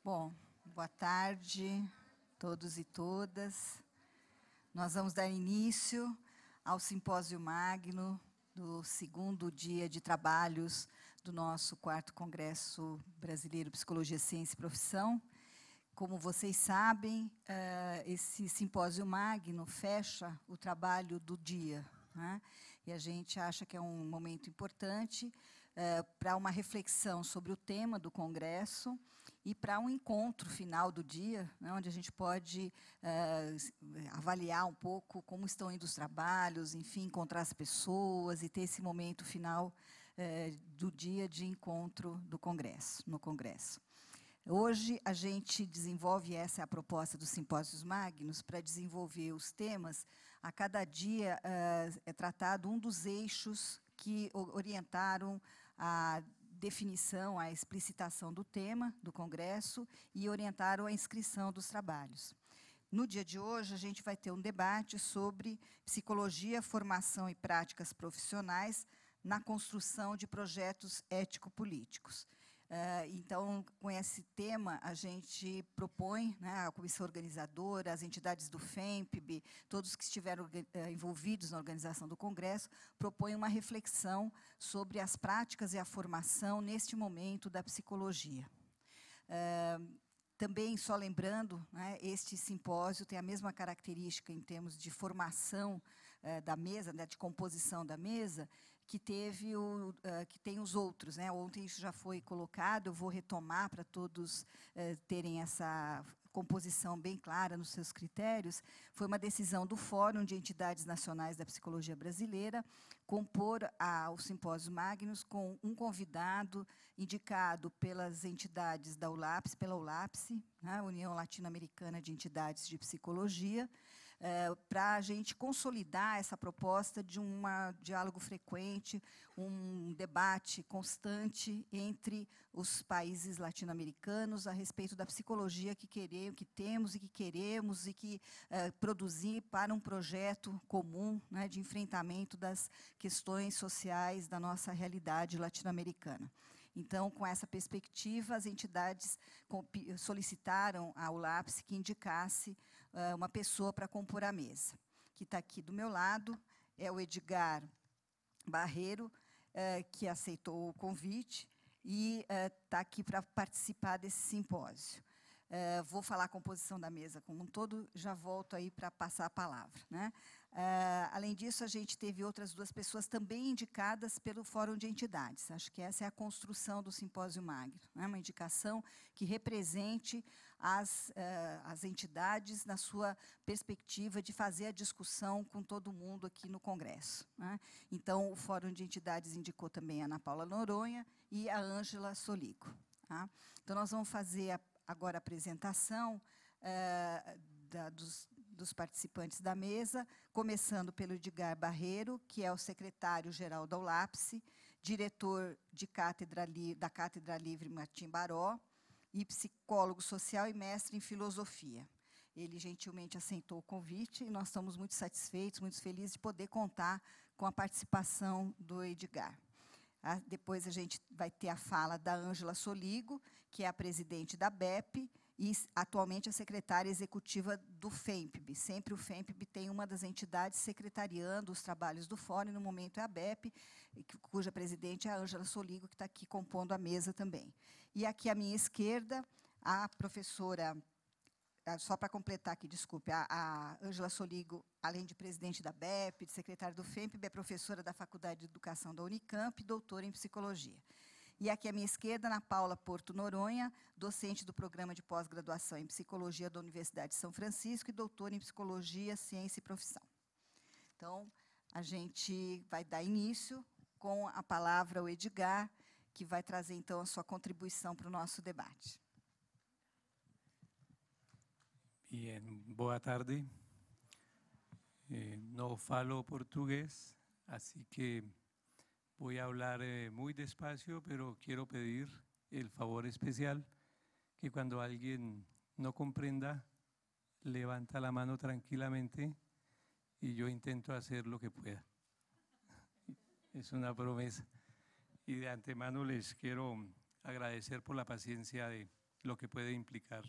Bom, boa tarde, todos e todas. Nós vamos dar início ao Simpósio Magno do segundo dia de trabalhos do nosso 4º Congresso Brasileiro Psicologia, Ciência e Profissão. Como vocês sabem, esse Simpósio Magno fecha o trabalho do dia, né? E a gente acha que é um momento importante para uma reflexão sobre o tema do Congresso e para um encontro final do dia, né, onde a gente pode avaliar um pouco como estão indo os trabalhos, enfim, encontrar as pessoas e ter esse momento final do dia de encontro do Congresso, no Congresso. Hoje, a gente desenvolve, essa é a proposta dos Simpósios Magnos, para desenvolver os temas. A cada dia é tratado um dos eixos que orientaram a definição, a explicitação do tema do Congresso e orientaram a inscrição dos trabalhos. No dia de hoje, a gente vai ter um debate sobre psicologia, formação e práticas profissionais na construção de projetos ético-políticos. Então, com esse tema, a gente propõe, né, a comissão organizadora, as entidades do FEMPB, todos que estiveram envolvidos na organização do Congresso, propõem uma reflexão sobre as práticas e a formação neste momento da psicologia. Também, só lembrando, né, este simpósio tem a mesma característica em termos de formação da mesa, né, de composição da mesa, que tem os outros, né? Ontem isso já foi colocado, eu vou retomar para todos terem essa composição bem clara nos seus critérios. Foi uma decisão do Fórum de Entidades Nacionais da Psicologia Brasileira compor os Simpósios Magnos com um convidado indicado pelas entidades da ULAPS, pela ULAPS, né, União Latino-Americana de Entidades de Psicologia, para a gente consolidar essa proposta de um diálogo frequente, um debate constante entre os países latino-americanos a respeito da psicologia que temos e que queremos e que produzir para um projeto comum, né, de enfrentamento das questões sociais da nossa realidade latino-americana. Então, com essa perspectiva, as entidades solicitaram ao ULAPS que indicasse uma pessoa para compor a mesa. Que está aqui do meu lado é o Edgar Barreiro, que aceitou o convite e está aqui para participar desse simpósio. Vou falar a composição da mesa como um todo, já volto aí para passar a palavra, né? Além disso, a gente teve outras 2 pessoas também indicadas pelo Fórum de Entidades. Acho que essa é a construção do Simpósio Magno, né? Uma indicação que represente as entidades na sua perspectiva de fazer a discussão com todo mundo aqui no Congresso, né? Então, o Fórum de Entidades indicou também a Ana Paula Noronha e a Ângela Soligo, tá? Então, nós vamos fazer agora a apresentação dos participantes da mesa, começando pelo Edgar Barreiro, que é o secretário-geral da ULAPS, diretor da Cátedra Livre Martim Baró, e psicólogo social e mestre em filosofia. Ele gentilmente aceitou o convite e nós estamos muito satisfeitos, muito felizes de poder contar com a participação do Edgar. Depois a gente vai ter a fala da Ângela Soligo, que é a presidente da BEP e atualmente a secretária executiva do FEMPB. Sempre o FEMPB tem uma das entidades secretariando os trabalhos do Fórum, e no momento é a BEP, cuja presidente é a Ângela Soligo, que está aqui compondo a mesa também. E aqui à minha esquerda, a professora, só para completar aqui, desculpe, a Ângela Soligo, além de presidente da BEP, de secretária do FEMPB, é professora da Faculdade de Educação da Unicamp e doutora em psicologia. E aqui à minha esquerda, Ana Paula Porto Noronha, docente do programa de pós-graduação em psicologia da Universidade de São Francisco e doutora em psicologia, ciência e profissão. Então, a gente vai dar início com a palavra ao Edgar, que vai trazer, então, a sua contribuição para o nosso debate. Bien, boa tarde. No falo portugués, así que voy a hablar muy despacio, pero quiero pedir el favor especial que cuando alguien no comprenda, levanta la mano tranquilamente y yo intento hacer lo que pueda. Es una promesa. Y de antemano les quiero agradecer por la paciencia de lo que puede implicar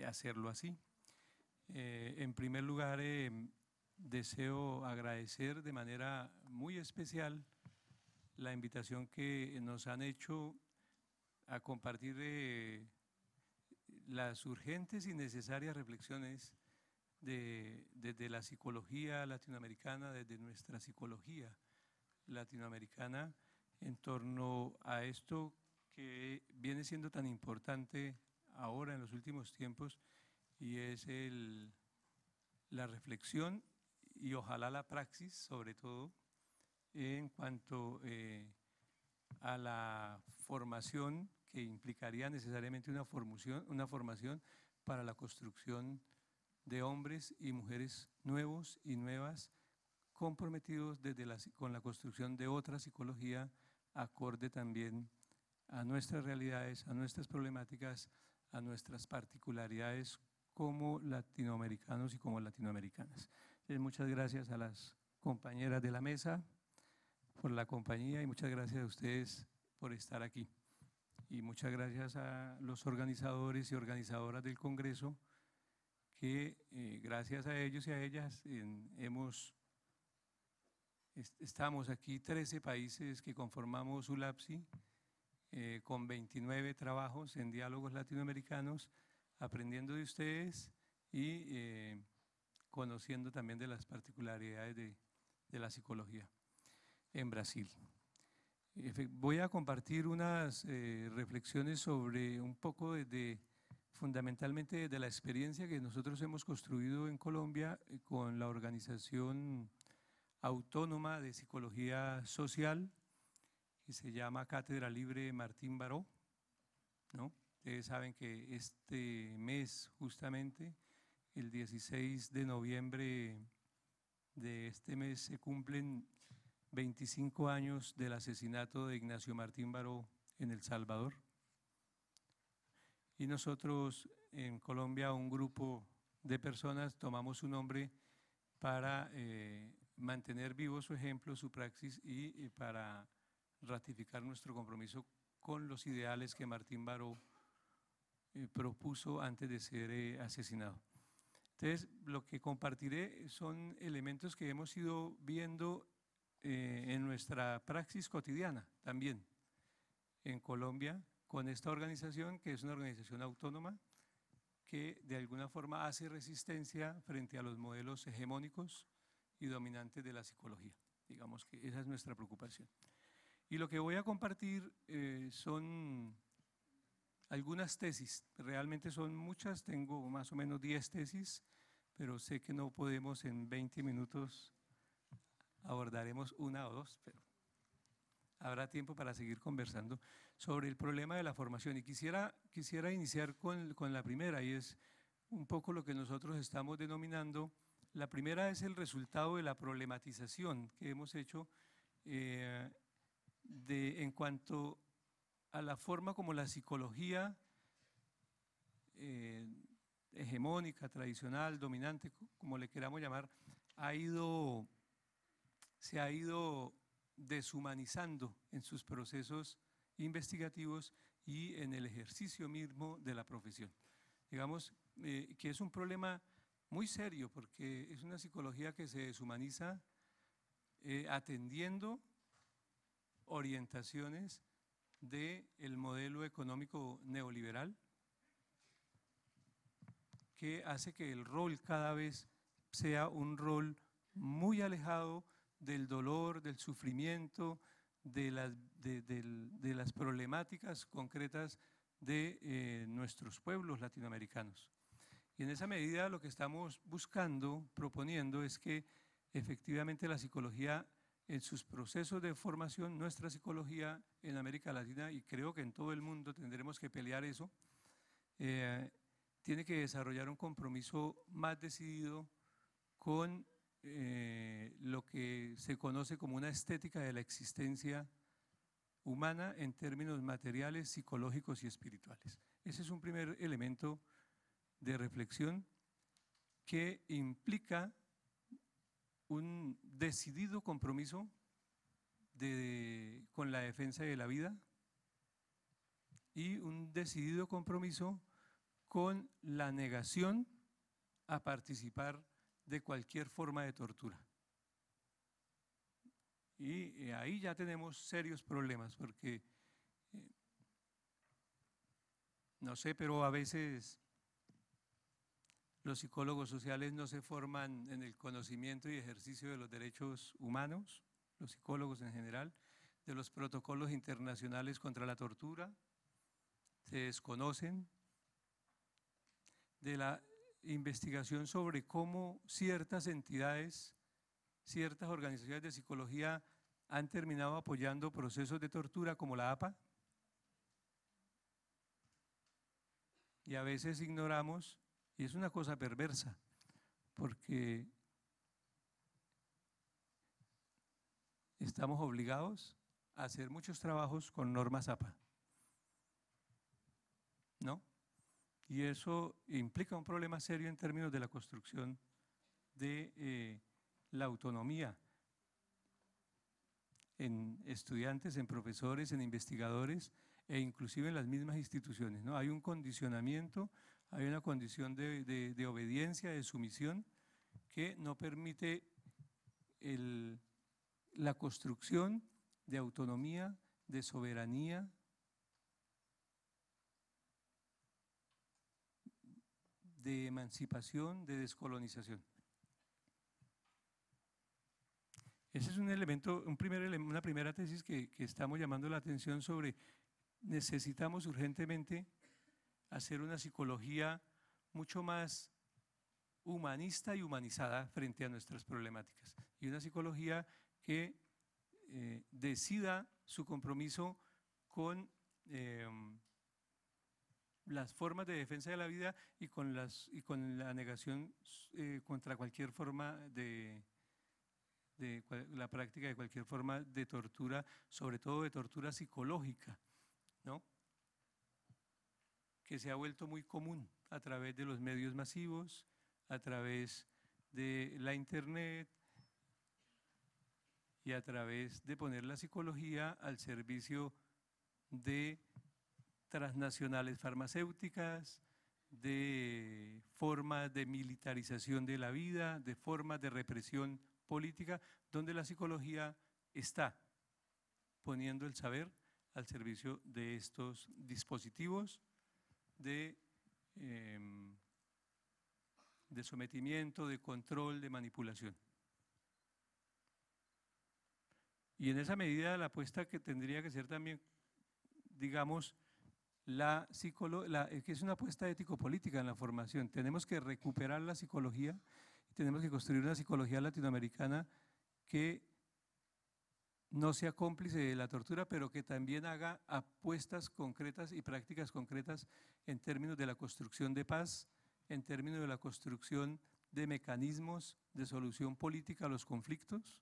hacerlo así. En primer lugar, deseo agradecer de manera muy especial la invitación que nos han hecho a compartir las urgentes y necesarias reflexiones desde la psicología latinoamericana, desde nuestra psicología latinoamericana, en torno a esto que viene siendo tan importante ahora en los últimos tiempos, y es la reflexión y ojalá la praxis, sobre todo, en cuanto a la formación que implicaría necesariamente una formación para la construcción de hombres y mujeres nuevos y nuevas, comprometidos con la construcción de otra psicología acorde también a nuestras realidades, a nuestras problemáticas, a nuestras particularidades como latinoamericanos y como latinoamericanas. Muchas gracias a las compañeras de la mesa por la compañía y muchas gracias a ustedes por estar aquí. Y muchas gracias a los organizadores y organizadoras del Congreso que gracias a ellos y a ellas estamos aquí 13 países que conformamos ULAPSI con 29 trabajos en diálogos latinoamericanos, aprendiendo de ustedes y conociendo también de las particularidades de la psicología en Brasil. Voy a compartir unas reflexiones sobre un poco fundamentalmente de la experiencia que nosotros hemos construido en Colombia con la Organización Autónoma de Psicología Social, que se llama Cátedra Libre Martín Baró, ¿no? Ustedes saben que este mes, justamente, el 16 de noviembre de este mes, se cumplen 25 años del asesinato de Ignacio Martín Baró en El Salvador. Y nosotros en Colombia, un grupo de personas, tomamos su nombre para mantener vivo su ejemplo, su praxis y para ratificar nuestro compromiso con los ideales que Martín Baró propuso antes de ser asesinado. Entonces, lo que compartiré son elementos que hemos ido viendo en nuestra praxis cotidiana también en Colombia con esta organización, que es una organización autónoma que de alguna forma hace resistencia frente a los modelos hegemónicos y dominantes de la psicología. Digamos que esa es nuestra preocupación. Y lo que voy a compartir son algunas tesis, realmente son muchas, tengo más o menos 10 tesis, pero sé que no podemos en 20 minutos, abordaremos una o dos, pero habrá tiempo para seguir conversando sobre el problema de la formación. Y quisiera iniciar con la primera, y es un poco lo que nosotros estamos denominando. La primera es el resultado de la problematización que hemos hecho en cuanto a la forma como la psicología hegemónica, tradicional, dominante, como le queramos llamar, se ha ido deshumanizando en sus procesos investigativos y en el ejercicio mismo de la profesión. Digamos que es un problema muy serio porque es una psicología que se deshumaniza atendiendo orientaciones del modelo económico neoliberal, que hace que el rol cada vez sea un rol muy alejado del dolor, del sufrimiento, de las problemáticas concretas de nuestros pueblos latinoamericanos. Y en esa medida lo que estamos buscando, proponiendo, es que efectivamente la psicología en sus procesos de formación, nuestra psicología en América Latina, y creo que en todo el mundo tendremos que pelear eso, tiene que desarrollar un compromiso más decidido con lo que se conoce como una estética de la existencia humana en términos materiales, psicológicos y espirituales. Ese es un primer elemento de reflexión que implica un decidido compromiso con la defensa de la vida y un decidido compromiso con la negación a participar de cualquier forma de tortura. Y ahí ya tenemos serios problemas porque, no sé, pero a veces los psicólogos sociales no se forman en el conocimiento y ejercicio de los derechos humanos, los psicólogos en general, de los protocolos internacionales contra la tortura, se desconocen, de la investigación sobre cómo ciertas entidades, ciertas organizaciones de psicología han terminado apoyando procesos de tortura como la APA, y a veces ignoramos, y es una cosa perversa, porque estamos obligados a hacer muchos trabajos con normas APA, ¿no? Y eso implica un problema serio en términos de la construcción de la autonomía en estudiantes, en profesores, en investigadores e inclusive en las mismas instituciones, ¿no? Hay un condicionamiento, hay una condición de obediencia, de sumisión, que no permite la construcción de autonomía, de soberanía, de emancipación, de descolonización. Ese es un elemento, una primera tesis que estamos llamando la atención sobre: necesitamos urgentemente hacer una psicología mucho más humanista y humanizada frente a nuestras problemáticas, y una psicología que decida su compromiso con las formas de defensa de la vida y con la negación contra cualquier forma la práctica de cualquier forma de tortura, sobre todo de tortura psicológica, ¿no? Que se ha vuelto muy común a través de los medios masivos, a través de la internet y a través de poner la psicología al servicio de transnacionales farmacéuticas, de formas de militarización de la vida, de formas de represión política, donde la psicología está poniendo el saber al servicio de estos dispositivos de sometimiento, de control, de manipulación. Y en esa medida la apuesta que tendría que ser también, digamos, que es una apuesta ético-política en la formación. Tenemos que recuperar la psicología, tenemos que construir una psicología latinoamericana que no sea cómplice de la tortura, pero que también haga apuestas concretas y prácticas concretas en términos de la construcción de paz, en términos de la construcción de mecanismos de solución política a los conflictos,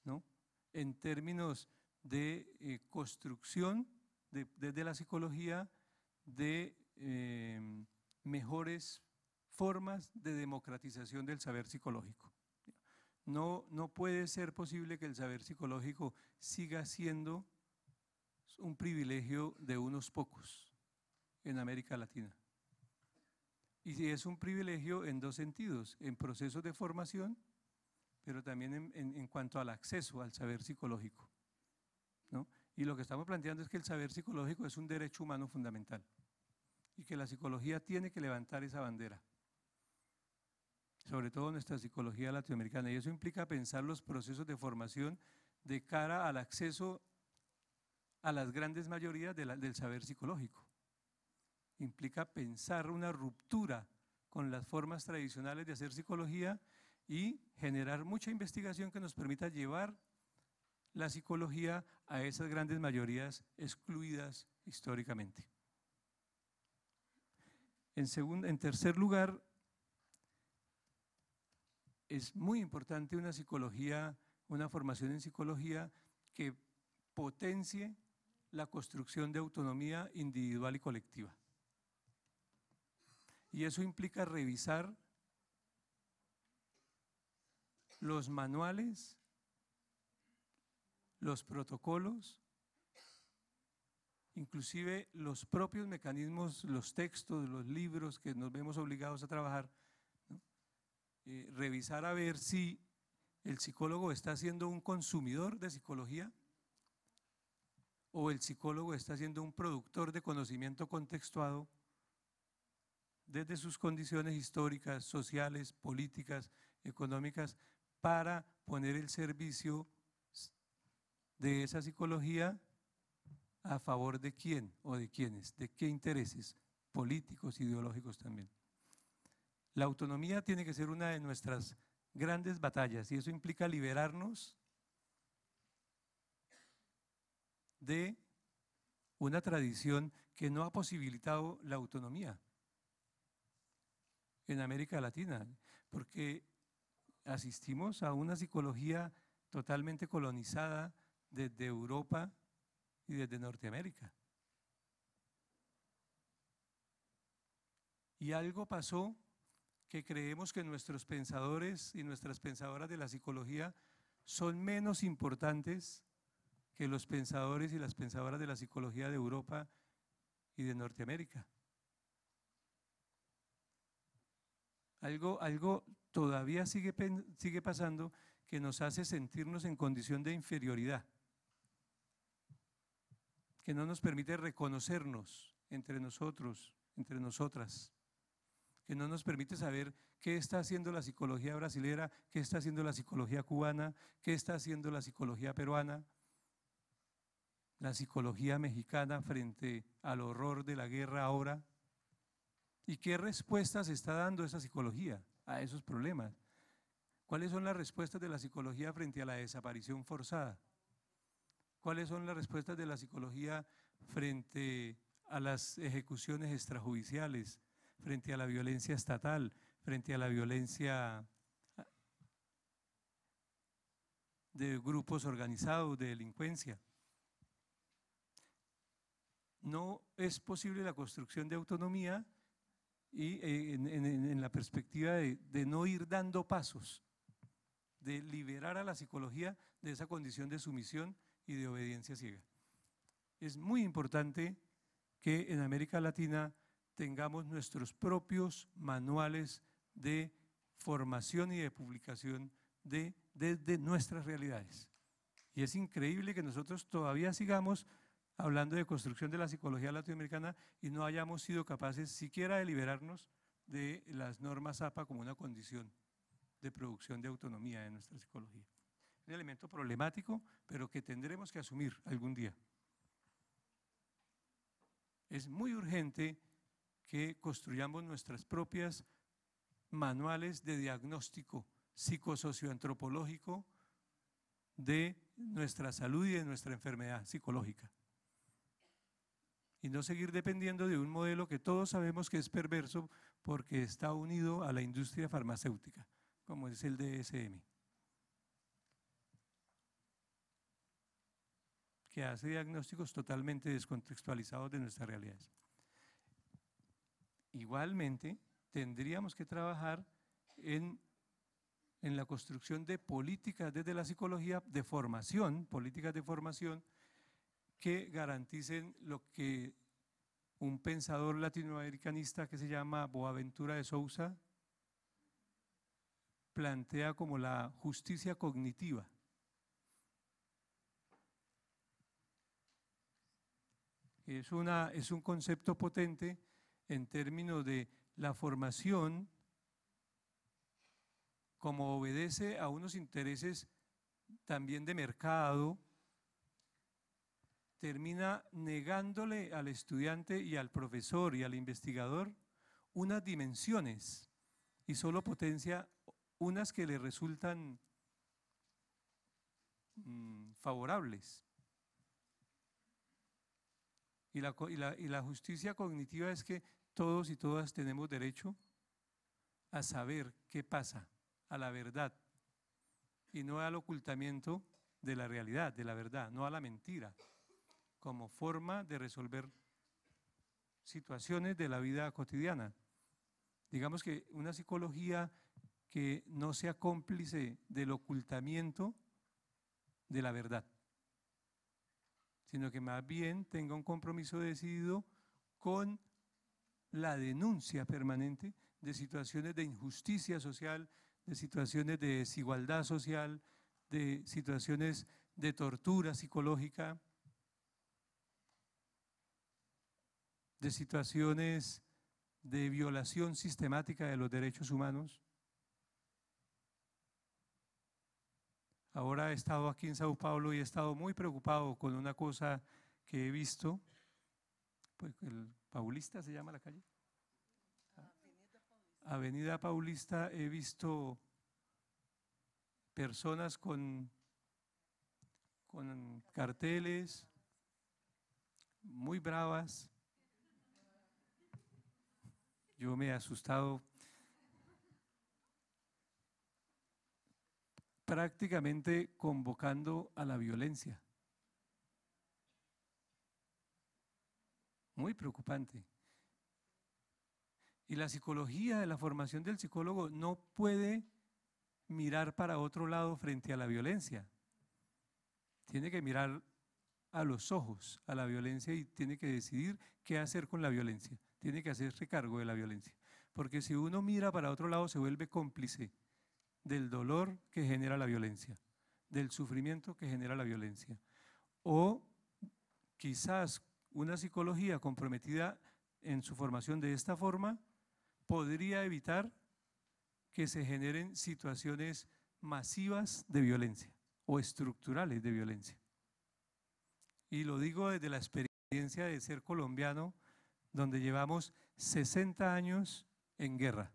¿no? En términos de construcción desde la psicología de mejores formas de democratización del saber psicológico. No puede ser posible que el saber psicológico siga siendo un privilegio de unos pocos en América Latina. Y es un privilegio en dos sentidos: en procesos de formación, pero también en cuanto al acceso al saber psicológico, ¿no? Y lo que estamos planteando es que el saber psicológico es un derecho humano fundamental y que la psicología tiene que levantar esa bandera, sobre todo nuestra psicología latinoamericana, y eso implica pensar los procesos de formación de cara al acceso a las grandes mayorías del saber psicológico. Implica pensar una ruptura con las formas tradicionales de hacer psicología y generar mucha investigación que nos permita llevar la psicología a esas grandes mayorías excluidas históricamente. En tercer lugar, es muy importante una psicología, una formación en psicología que potencie la construcción de autonomía individual y colectiva. Y eso implica revisar los manuales, los protocolos inclusive los propios mecanismos, los textos, los libros que nos vemos obligados a trabajar, ¿no? Revisar a ver si el psicólogo está siendo un consumidor de psicología o el psicólogo está siendo un productor de conocimiento contextuado desde sus condiciones históricas, sociales, políticas, económicas, para poner el servicio de esa psicología a favor de quién o de quiénes, de qué intereses políticos, ideológicos también. La autonomía tiene que ser una de nuestras grandes batallas y eso implica liberarnos de una tradición que no ha posibilitado la autonomía en América Latina, porque asistimos a una psicología totalmente colonizada desde Europa y desde Norteamérica. Y algo pasó que creemos que nuestros pensadores y nuestras pensadoras de la psicología son menos importantes que los pensadores y las pensadoras de la psicología de Europa y de Norteamérica. Algo todavía sigue pasando que nos hace sentirnos en condición de inferioridad, que no nos permite reconocernos entre nosotros, entre nosotras, que no nos permite saber qué está haciendo la psicología brasilera, qué está haciendo la psicología cubana, qué está haciendo la psicología peruana, la psicología mexicana frente al horror de la guerra ahora, y qué respuestas está dando esa psicología a esos problemas. ¿Cuáles son las respuestas de la psicología frente a la desaparición forzada? ¿Cuáles son las respuestas de la psicología frente a las ejecuciones extrajudiciales, frente a la violencia estatal, frente a la violencia de grupos organizados, de delincuencia? No es posible la construcción de autonomía y en la perspectiva de no ir dando pasos, de liberar a la psicología de esa condición de sumisión y de obediencia ciega. Es muy importante que en América Latina tengamos nuestros propios manuales de formación y de publicación desde nuestras realidades. Y es increíble que nosotros todavía sigamos hablando de construcción de la psicología latinoamericana y no hayamos sido capaces siquiera de liberarnos de las normas APA como una condición de producción de autonomía de nuestra psicología. Un elemento problemático, pero que tendremos que asumir algún día. Es muy urgente que construyamos nuestras propias manuales de diagnóstico psicosocioantropológico de nuestra salud y de nuestra enfermedad psicológica. Y no seguir dependiendo de un modelo que todos sabemos que es perverso porque está unido a la industria farmacéutica, como es el DSM, que hace diagnósticos totalmente descontextualizados de nuestras realidades. Igualmente, tendríamos que trabajar en la construcción de políticas desde la psicología de formación, políticas de formación que garanticen lo que un pensador latinoamericanista que se llama Boaventura de Sousa plantea como la justicia cognitiva. Es un concepto potente en términos de la formación como obedece a unos intereses también de mercado, termina negándole al estudiante y al profesor y al investigador unas dimensiones y solo potencia unas que le resultan favorables. Y la justicia cognitiva es que todos y todas tenemos derecho a saber qué pasa, a la verdad, y no al ocultamiento de la realidad, de la verdad, no a la mentira, como forma de resolver situaciones de la vida cotidiana. Digamos que una psicología que no sea cómplice del ocultamiento de la verdad, sino que más bien tenga un compromiso decidido con la denuncia permanente de situaciones de injusticia social, de situaciones de desigualdad social, de situaciones de tortura psicológica, de situaciones de violación sistemática de los derechos humanos. Ahora he estado aquí en Sao Paulo y he estado muy preocupado con una cosa que he visto, pues el Paulista se llama la calle. Avenida Paulista, he visto personas con carteles muy bravas. Yo me he asustado. Prácticamente convocando a la violencia. Muy preocupante. Y la psicología de la formación del psicólogo no puede mirar para otro lado frente a la violencia. Tiene que mirar a los ojos a la violencia y tiene que decidir qué hacer con la violencia. Tiene que hacerse cargo de la violencia. Porque si uno mira para otro lado se vuelve cómplice del dolor que genera la violencia, del sufrimiento que genera la violencia. O quizás una psicología comprometida en su formación de esta forma podría evitar que se generen situaciones masivas de violencia o estructurales de violencia. Y lo digo desde la experiencia de ser colombiano, donde llevamos 60 años en guerra.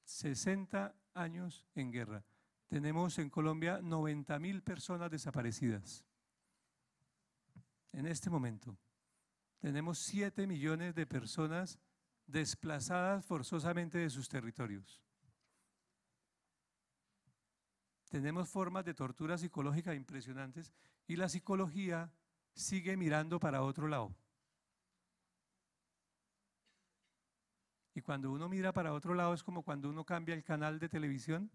60 años en guerra. Tenemos en Colombia 90.000 personas desaparecidas. En este momento tenemos 7 millones de personas desplazadas forzosamente de sus territorios. Tenemos formas de tortura psicológica impresionantes y la psicología sigue mirando para otro lado. Y cuando uno mira para otro lado es como cuando uno cambia el canal de televisión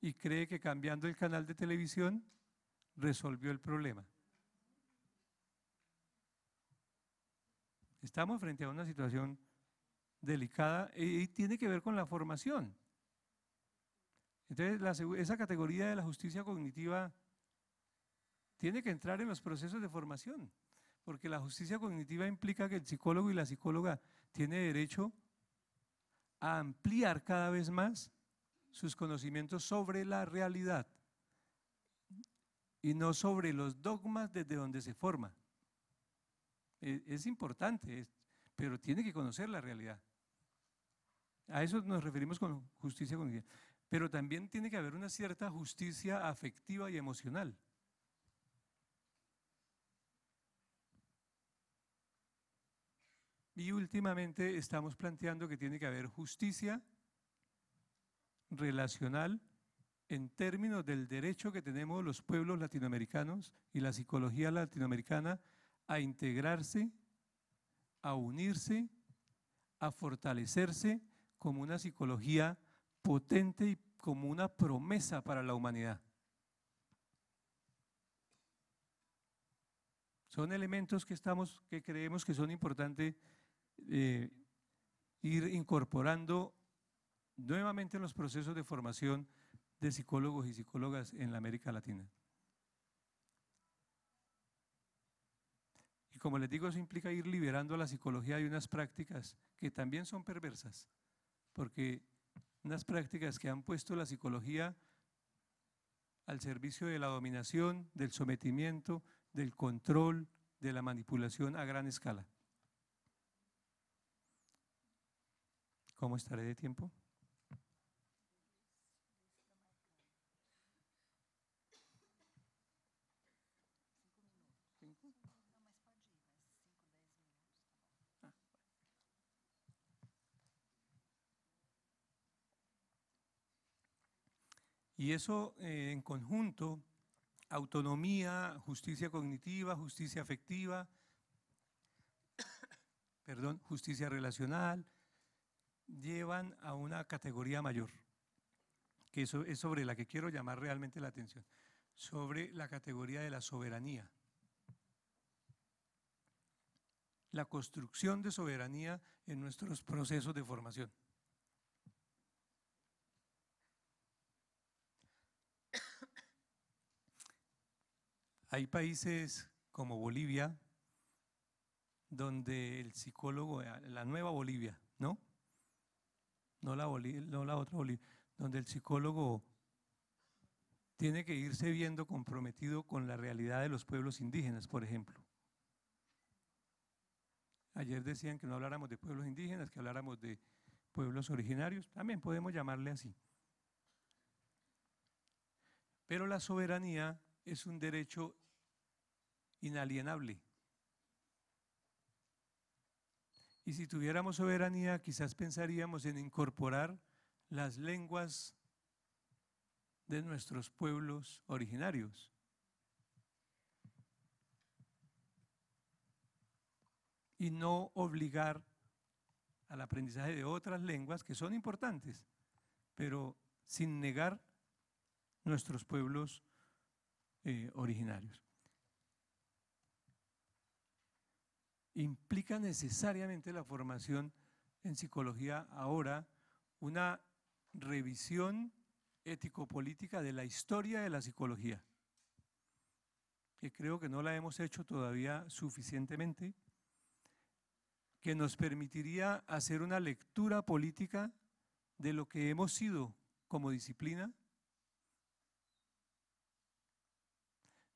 y cree que cambiando el canal de televisión resolvió el problema. Estamos frente a una situación delicada y tiene que ver con la formación. Entonces, esa categoría de la justicia cognitiva tiene que entrar en los procesos de formación, porque la justicia cognitiva implica que el psicólogo y la psicóloga tienen derecho a ampliar cada vez más sus conocimientos sobre la realidad y no sobre los dogmas desde donde se forma. Es importante, pero tiene que conocer la realidad. A eso nos referimos con justicia cognitiva. Pero también tiene que haber una cierta justicia afectiva y emocional. Y últimamente estamos planteando que tiene que haber justicia relacional en términos del derecho que tenemos los pueblos latinoamericanos y la psicología latinoamericana a integrarse, a unirse, a fortalecerse como una psicología potente y como una promesa para la humanidad. Son elementos que creemos que son importantes ir incorporando nuevamente en los procesos de formación de psicólogos y psicólogas en la América Latina. Y como les digo, eso implica ir liberando a la psicología de unas prácticas que también son perversas, porque unas prácticas que han puesto la psicología al servicio de la dominación, del sometimiento, del control, de la manipulación a gran escala. ¿Cómo estaré de tiempo? Y eso en conjunto, autonomía, justicia cognitiva, justicia afectiva, perdón, justicia relacional, llevan a una categoría mayor, que eso es sobre la que quiero llamar realmente la atención, sobre la categoría de la soberanía. La construcción de soberanía en nuestros procesos de formación. Hay países como Bolivia, donde el psicólogo, la nueva Bolivia, ¿no? No la otra Bolivia, donde el psicólogo tiene que irse viendo comprometido con la realidad de los pueblos indígenas, por ejemplo. Ayer decían que no habláramos de pueblos indígenas, que habláramos de pueblos originarios, también podemos llamarle así. Pero la soberanía es un derecho inalienable. Y si tuviéramos soberanía, quizás pensaríamos en incorporar las lenguas de nuestros pueblos originarios. Y no obligar al aprendizaje de otras lenguas que son importantes, pero sin negar nuestros pueblos originarios. Implica necesariamente la formación en psicología ahora una revisión ético-política de la historia de la psicología, que creo que no la hemos hecho todavía suficientemente, que nos permitiría hacer una lectura política de lo que hemos sido como disciplina,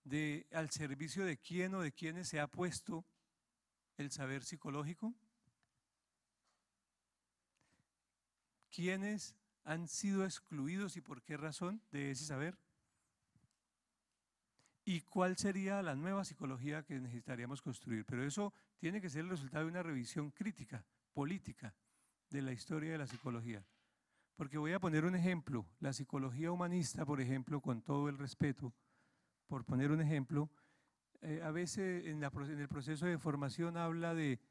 de al servicio de quién o de quiénes se ha puesto el saber psicológico, quiénes han sido excluidos y por qué razón de ese saber, y cuál sería la nueva psicología que necesitaríamos construir. Pero eso tiene que ser el resultado de una revisión crítica, política, de la historia de la psicología. Porque voy a poner un ejemplo, la psicología humanista, por ejemplo, con todo el respeto, por poner un ejemplo, a veces en el proceso de formación habla de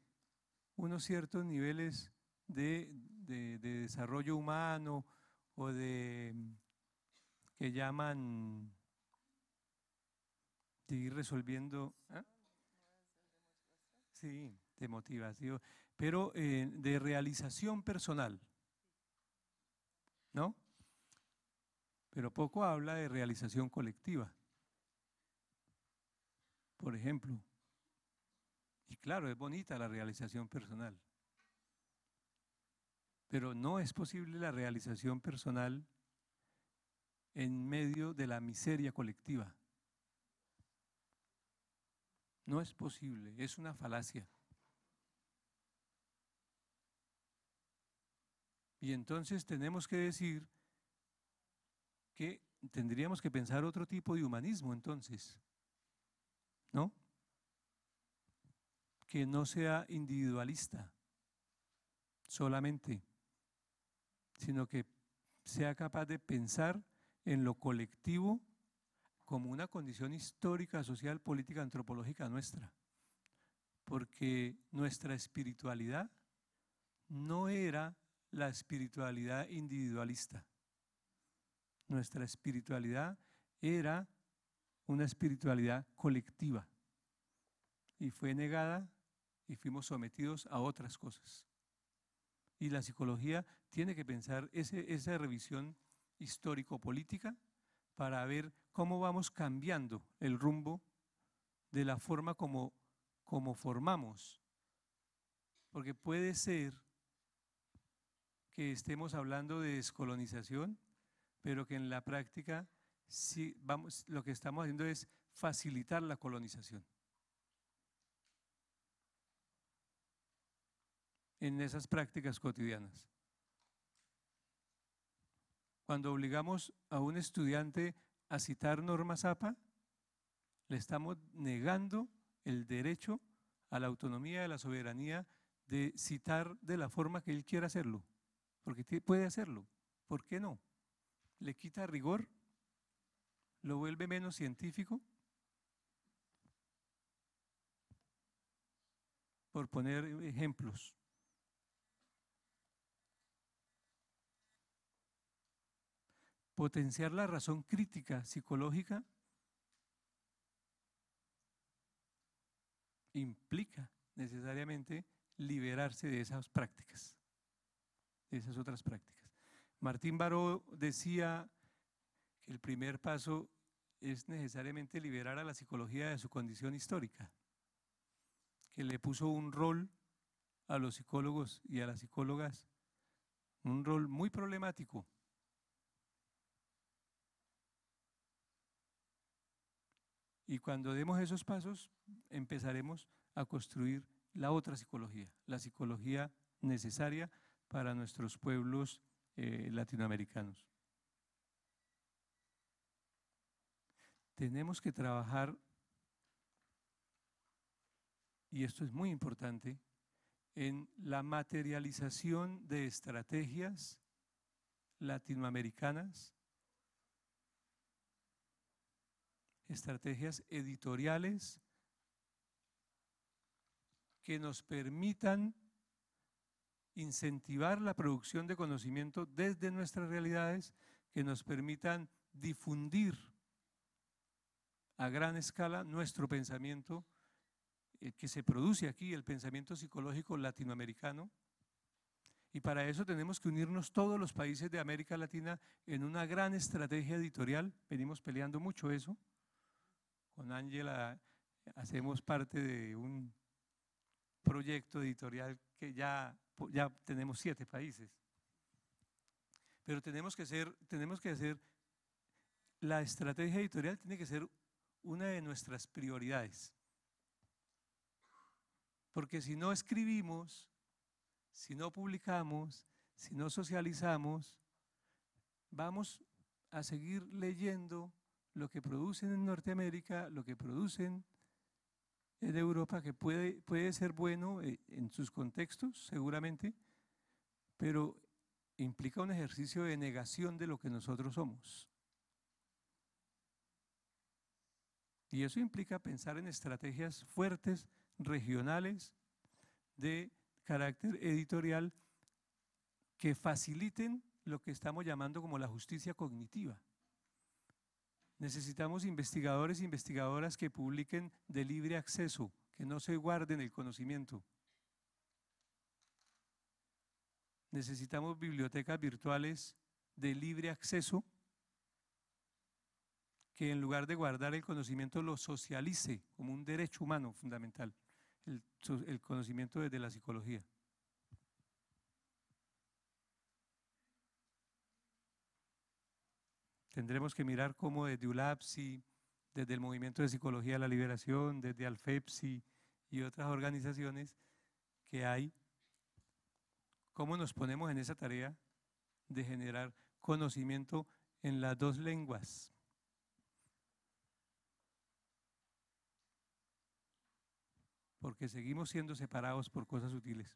unos ciertos niveles de desarrollo humano o de que llaman de ir resolviendo, ¿eh? Sí, de motivación, pero de realización personal, ¿no? Pero poco habla de realización colectiva, por ejemplo. Y claro, es bonita la realización personal, pero no es posible la realización personal en medio de la miseria colectiva. No es posible, es una falacia. Y entonces tenemos que decir que tendríamos que pensar otro tipo de humanismo entonces, ¿no? Que no sea individualista solamente, sino que sea capaz de pensar en lo colectivo como una condición histórica, social, política, antropológica nuestra. Porque nuestra espiritualidad no era la espiritualidad individualista. Nuestra espiritualidad era una espiritualidad colectiva y fue negada y fuimos sometidos a otras cosas. Y la psicología tiene que pensar esa revisión histórico-política para ver cómo vamos cambiando el rumbo de la forma como formamos. Porque puede ser que estemos hablando de descolonización, pero que en la práctica sí lo que estamos haciendo es facilitar la colonización. En esas prácticas cotidianas. Cuando obligamos a un estudiante a citar normas APA, le estamos negando el derecho a la autonomía, a la soberanía de citar de la forma que él quiera hacerlo, porque puede hacerlo. ¿Por qué no? Le quita rigor, lo vuelve menos científico, por poner ejemplos. Potenciar la razón crítica psicológica implica necesariamente liberarse de esas prácticas, de esas otras prácticas. Martín Baró decía que el primer paso es necesariamente liberar a la psicología de su condición histórica, que le puso un rol a los psicólogos y a las psicólogas, un rol muy problemático. Y cuando demos esos pasos, empezaremos a construir la otra psicología, la psicología necesaria para nuestros pueblos latinoamericanos. Tenemos que trabajar, y esto es muy importante, en la materialización de estrategias latinoamericanas, estrategias editoriales que nos permitan incentivar la producción de conocimiento desde nuestras realidades, que nos permitan difundir a gran escala nuestro pensamiento que se produce aquí, el pensamiento psicológico latinoamericano. Y para eso tenemos que unirnos todos los países de América Latina en una gran estrategia editorial. Venimos peleando mucho eso. Con Ángela hacemos parte de un proyecto editorial que ya tenemos 7 países. Pero tenemos que hacer, la estrategia editorial tiene que ser una de nuestras prioridades. Porque si no escribimos, si no publicamos, si no socializamos, vamos a seguir leyendo lo que producen en Norteamérica, lo que producen en Europa, que puede ser bueno en sus contextos, seguramente, pero implica un ejercicio de negación de lo que nosotros somos. Y eso implica pensar en estrategias fuertes, regionales, de carácter editorial, que faciliten lo que estamos llamando como la justicia cognitiva. Necesitamos investigadores e investigadoras que publiquen de libre acceso, que no se guarden el conocimiento. Necesitamos bibliotecas virtuales de libre acceso, que en lugar de guardar el conocimiento lo socialice como un derecho humano fundamental, el conocimiento desde la psicología. Tendremos que mirar cómo desde ULAPSI, desde el Movimiento de Psicología de la Liberación, desde Alfepsi y otras organizaciones que hay, cómo nos ponemos en esa tarea de generar conocimiento en las 2 lenguas. Porque seguimos siendo separados por cosas sutiles.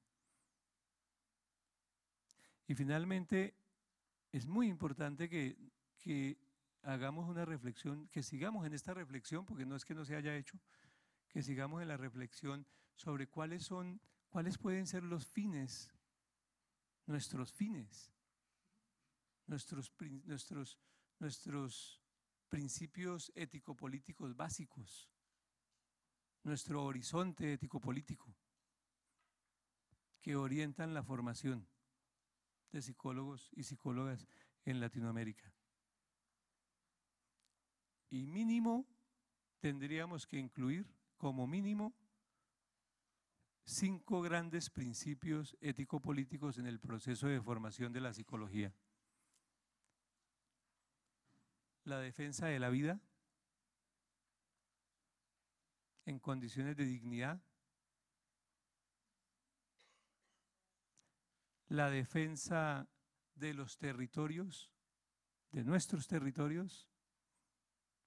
Y finalmente, es muy importante que hagamos una reflexión, que sigamos en esta reflexión, porque no es que no se haya hecho, que sigamos en la reflexión sobre cuáles pueden ser los fines, nuestros fines, nuestros principios ético-políticos básicos, nuestro horizonte ético-político, que orientan la formación de psicólogos y psicólogas en Latinoamérica. Y mínimo tendríamos que incluir, como mínimo, 5 grandes principios ético-políticos en el proceso de formación de la psicología. La defensa de la vida en condiciones de dignidad, la defensa de los territorios, de nuestros territorios,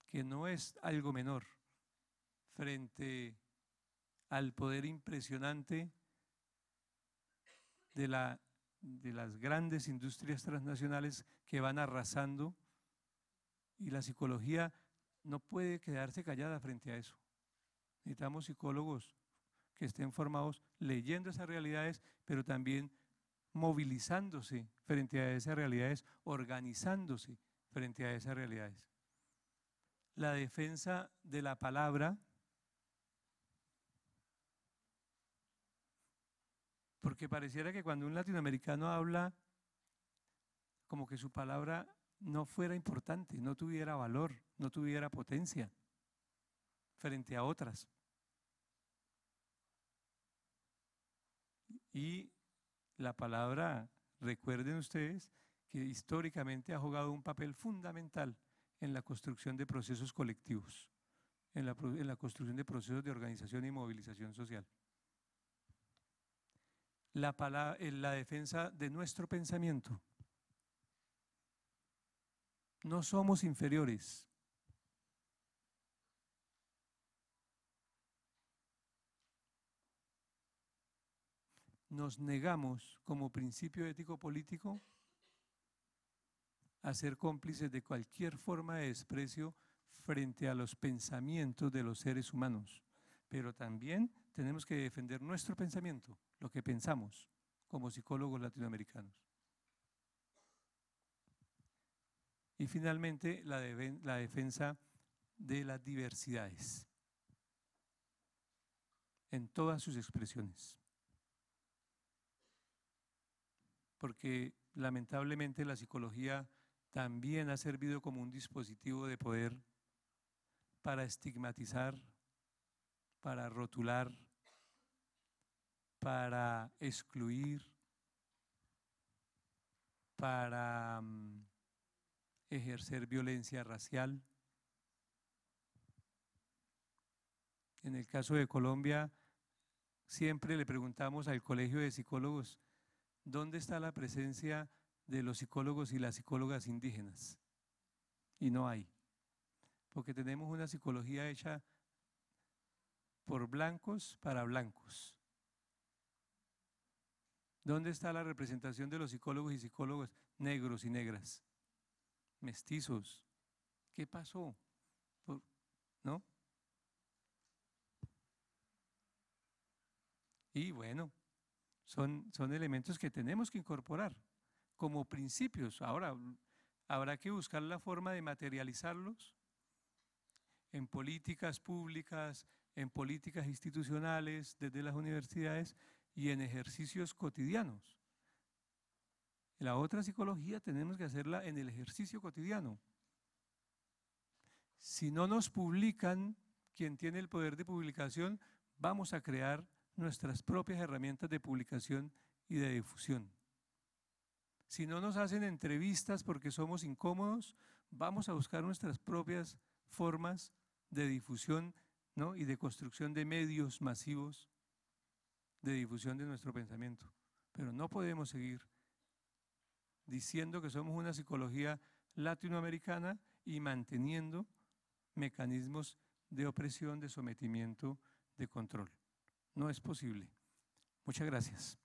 que no es algo menor frente al poder impresionante de las grandes industrias transnacionales que van arrasando, y la psicología no puede quedarse callada frente a eso. Necesitamos psicólogos que estén formados leyendo esas realidades, pero también movilizándose frente a esas realidades, organizándose frente a esas realidades. La defensa de la palabra Porque pareciera que cuando un latinoamericano habla, como que su palabra no fuera importante, no tuviera valor, no tuviera potencia frente a otras. Y la palabra, recuerden ustedes, que históricamente ha jugado un papel fundamental en la construcción de procesos colectivos, en la construcción de procesos de organización y movilización social. La defensa de nuestro pensamiento. No somos inferiores. Nos negamos como principio ético político a ser cómplices de cualquier forma de desprecio frente a los pensamientos de los seres humanos. Pero también tenemos que defender nuestro pensamiento, lo que pensamos como psicólogos latinoamericanos. Y finalmente, la defensa de las diversidades en todas sus expresiones. Porque lamentablemente la psicología también ha servido como un dispositivo de poder para estigmatizar, para rotular, para excluir, para ejercer violencia racial. En el caso de Colombia, siempre le preguntamos al Colegio de Psicólogos, ¿dónde está la presencia de los psicólogos y las psicólogas indígenas? Y no hay, porque tenemos una psicología hecha por blancos para blancos. ¿Dónde está la representación de los psicólogos y psicólogas negros y negras? Mestizos. ¿Qué pasó? ¿No? Y bueno, son elementos que tenemos que incorporar como principios. Ahora, habrá que buscar la forma de materializarlos en políticas públicas, en políticas institucionales, desde las universidades y en ejercicios cotidianos. La otra psicología tenemos que hacerla en el ejercicio cotidiano. Si no nos publican, quien tiene el poder de publicación, vamos a crear nuestras propias herramientas de publicación y de difusión. Si no nos hacen entrevistas porque somos incómodos, vamos a buscar nuestras propias formas de difusión, ¿no? Y de construcción de medios masivos de difusión de nuestro pensamiento. Pero no podemos seguir diciendo que somos una psicología latinoamericana y manteniendo mecanismos de opresión, de sometimiento, de control. No es posible. Muchas gracias.